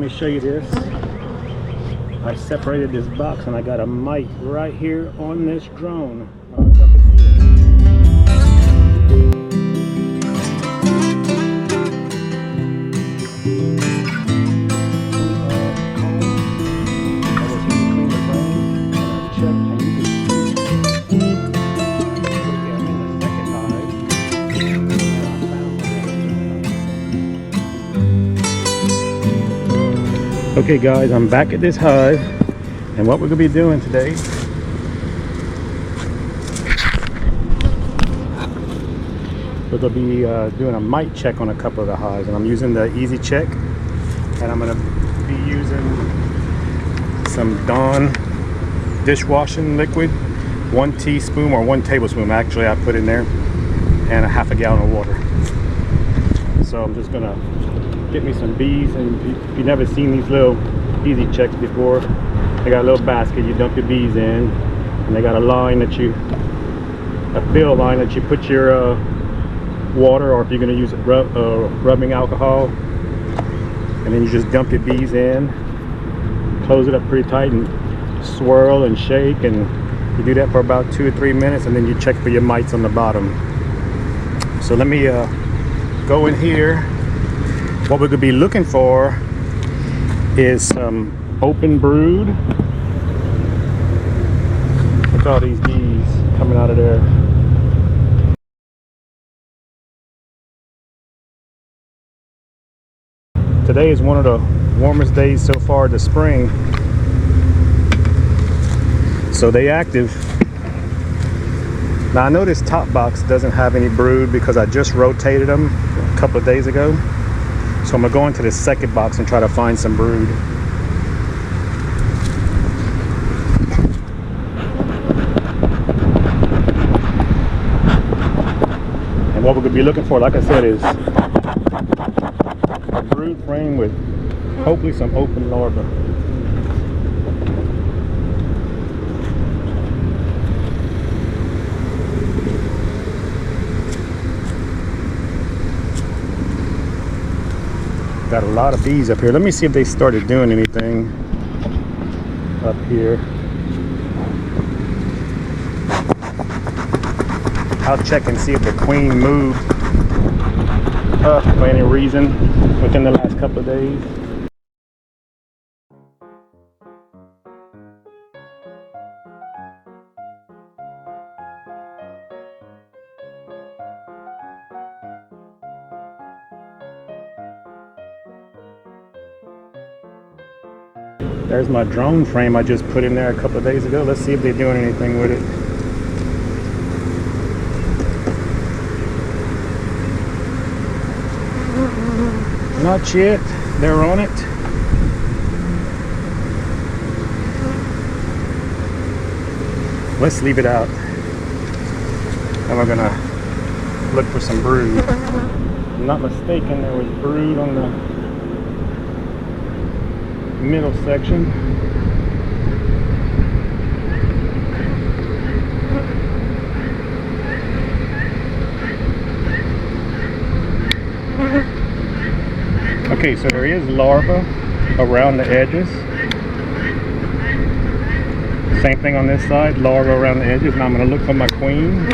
me show you this. I separated this box and I got a mite right here on this drone. I don't know if y'all can see Okay guys, I'm back at this hive, and what we're going to be doing today we're going to be doing a mite check on a couple of the hives, and I'm using the easy check, and I'm going to be using some Dawn dishwashing liquid, 1 teaspoon or 1 tablespoon actually I put in there, and a half a gallon of water. So I'm just going to get me some bees, and if you've never seen these little easy checks before, they got a little basket you dump your bees in, and they got a line that you, a fill line that you put your water, or if you're going to use rubbing alcohol, and then you just dump your bees in, close it up pretty tight, and swirl and shake, and you do that for about 2 or 3 minutes, and then you check for your mites on the bottom. So let me go in here. What we're going to be looking for is some open brood. Look at all these bees coming out of there. Today is one of the warmest days so far this spring. So they active. Now I know this top box doesn't have any brood because I just rotated them a couple of days ago. So I'm going to go into the second box and try to find some brood. And what we're going to be looking for, like I said, is a brood frame with hopefully some open larvae. Got a lot of bees up here. Let me see if they started doing anything up here. I'll check and see if the queen moved up for any reason within the last couple of days. There's my drone frame I just put in there a couple of days ago. Let's see if they're doing anything with it. Not yet. They're on it. Let's leave it out. And we're gonna look for some brood. If I'm not mistaken, there was brood on the middle section. Okay, so there is larvae around the edges. Same thing on this side, larvae around the edges. Now I'm going to look for my queen.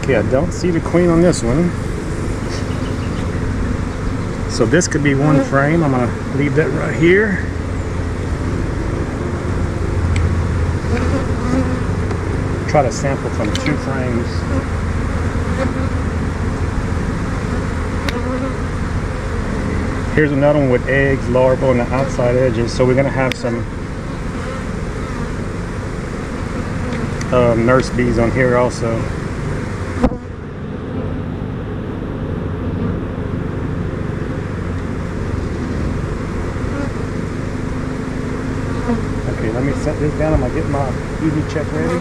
Okay, I don't see the queen on this one. So this could be one frame. I'm gonna leave that right here. Try to sample from 2 frames. Here's another one with eggs, larvae on the outside edges. So we're gonna have some nurse bees on here also. Okay, let me set this down. I'm gonna get my easy check ready.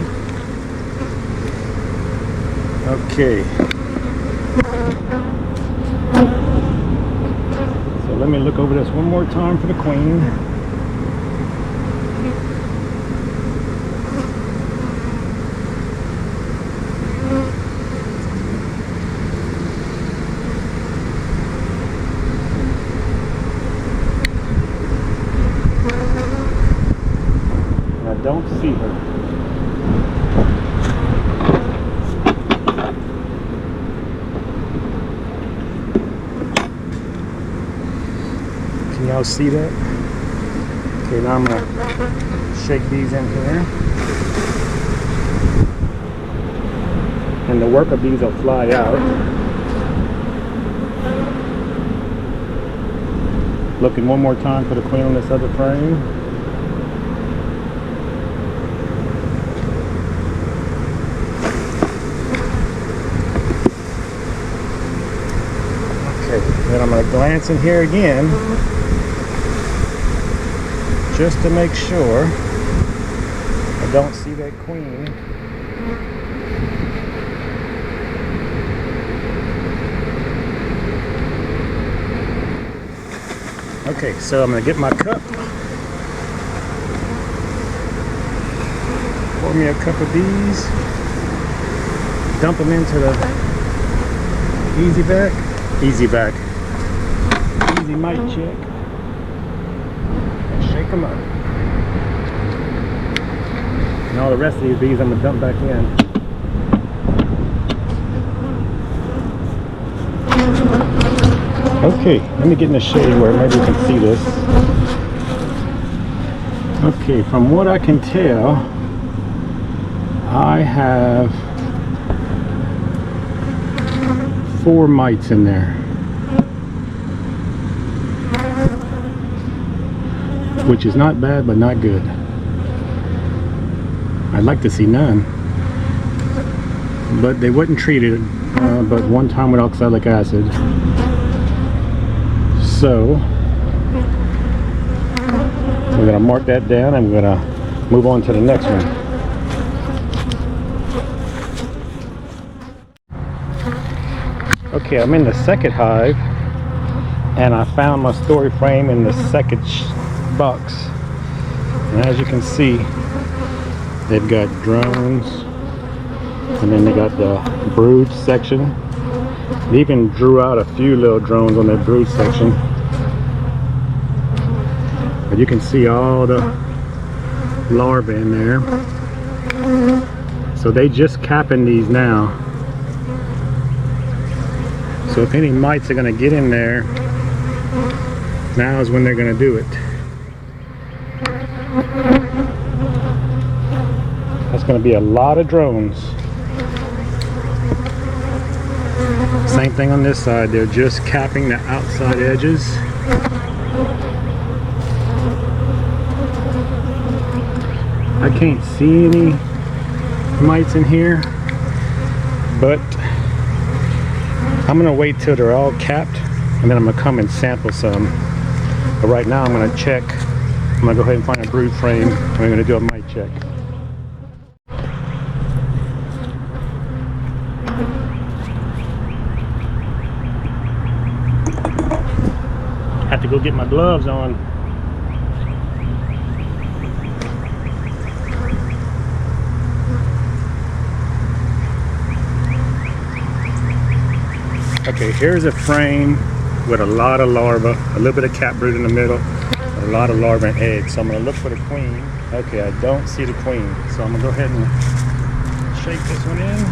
Okay. So let me look over this one more time for the queen. I don't see her. Can y'all see that? Okay, now I'm gonna shake these in here. And the worker bees will fly out. Looking one more time for the queen on this other frame. Then I'm going to glance in here again just to make sure I don't see that queen. Okay, so I'm going to get my cup, pour me a cup of these, dump them into the easy vac, easy Mite check, and shake them up. And all the rest of these bees I'm going to dump back in. Okay, let me get in the shade where maybe you can see this. Okay, from what I can tell, I have 4 mites in there, which is not bad but not good. I'd like to see none, but they wasn't treated but one time with oxalic acid. So we're going to mark that down and we're going to move on to the next one. Okay, I'm in the second hive and I found my story frame in the second box, and as you can see, they've got drones, and then they got the brood section. They even drew out a few little drones on that brood section, but you can see all the larvae in there. So they just capping these now, so if any mites are going to get in there, now is when they're going to do it. That's going to be a lot of drones. Same thing on this side. They're just capping the outside edges. I can't see any mites in here, but I'm going to wait till they're all capped and then I'm going to come and sample some. But right now I'm going to check. I'm going to go ahead and find a brood frame and we're going to do a mite check. Have to go get my gloves on. Okay, here's a frame with a lot of larvae, a little bit of cat brood in the middle, a lot of larvae and eggs. So I'm going to look for the queen. Okay, I don't see the queen. So I'm going to go ahead and shake this one in.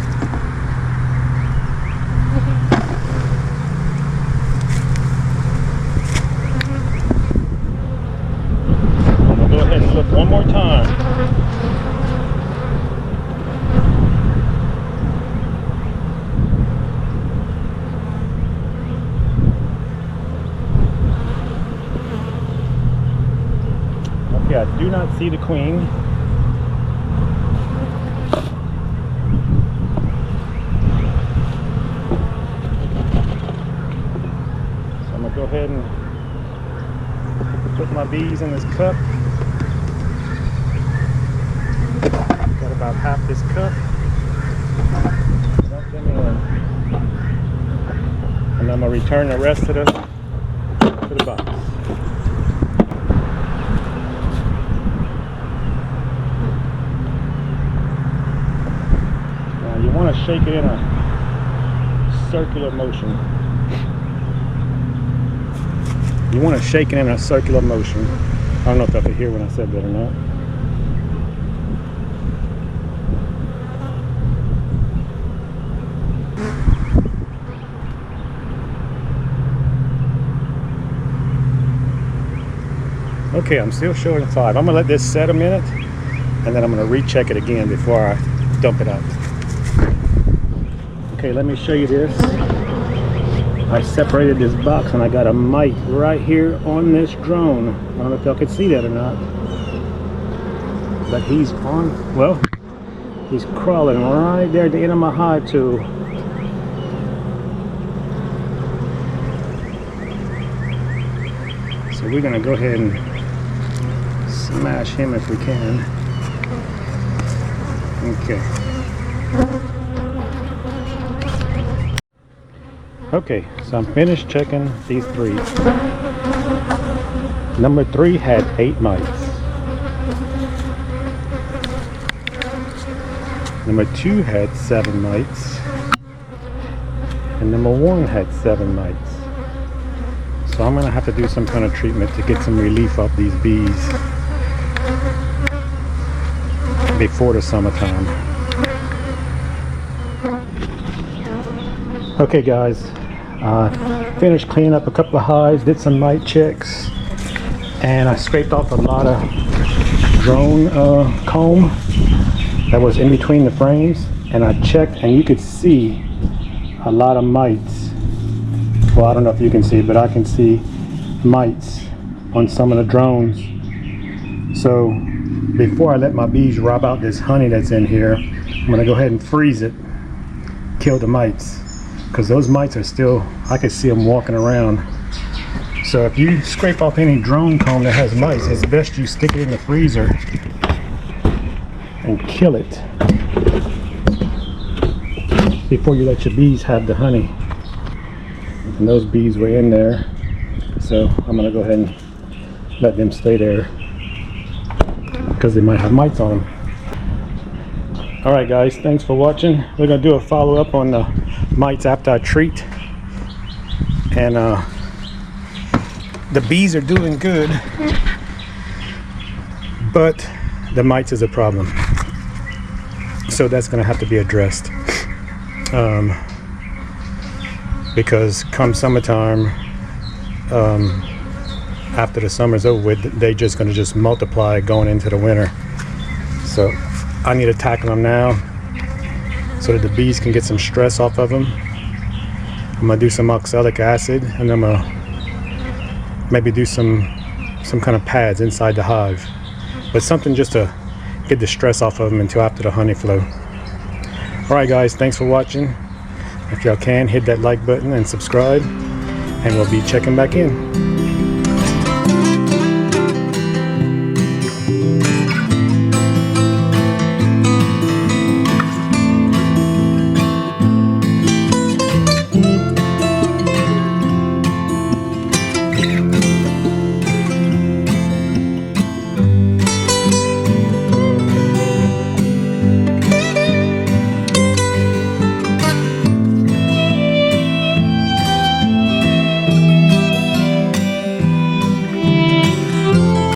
I'm going to go ahead and look one more time. I do not see the queen. So I'm going to go ahead and put my bees in this cup. this cup. Dump them in. And I'm gonna return the rest to the box. Now you want to shake it in a circular motion. You want to shake it in a circular motion. I don't know if y'all could hear when I said that or not. Okay, I'm still showing 5. I'm gonna let this set a minute, and then I'm gonna recheck it again before I dump it out. Okay, let me show you this. I separated this box and I got a mite right here on this drone. I don't know if y'all could see that or not, but he's on, well, he's crawling right there at the end of my hive tube. So we're gonna go ahead and smash him if we can. Okay. Okay, so I'm finished checking these 3. Number 3 had 8 mites. Number 2 had 7 mites. And number 1 had 7 mites. So I'm gonna have to do some kind of treatment to get some relief off these bees before the summertime. Okay guys, finished cleaning up a couple of hives, did some mite checks, and I scraped off a lot of drone comb that was in between the frames, and I checked and you could see a lot of mites. Well, I don't know if you can see, but I can see mites on some of the drones. So before I let my bees rob out this honey that's in here, I'm gonna go ahead and freeze it, kill the mites, because those mites are still, I can see them walking around. So if you scrape off any drone comb that has mites, it's best you stick it in the freezer and kill it before you let your bees have the honey. And those bees were in there, so I'm gonna go ahead and let them stay there because they might have mites on them. Alright guys, thanks for watching. We're gonna do a follow-up on the mites after I treat, and the bees are doing good, but the mites is a problem, so that's gonna have to be addressed, because come summertime, after the summer's over with, they just gonna just multiply going into the winter. So I need to tackle them now so that the bees can get some stress off of them. I'm gonna do some oxalic acid, and I'm gonna maybe do some kind of pads inside the hive, but something just to get the stress off of them until after the honey flow. Alright guys, thanks for watching. If y'all can, hit that like button and subscribe, and we'll be checking back in.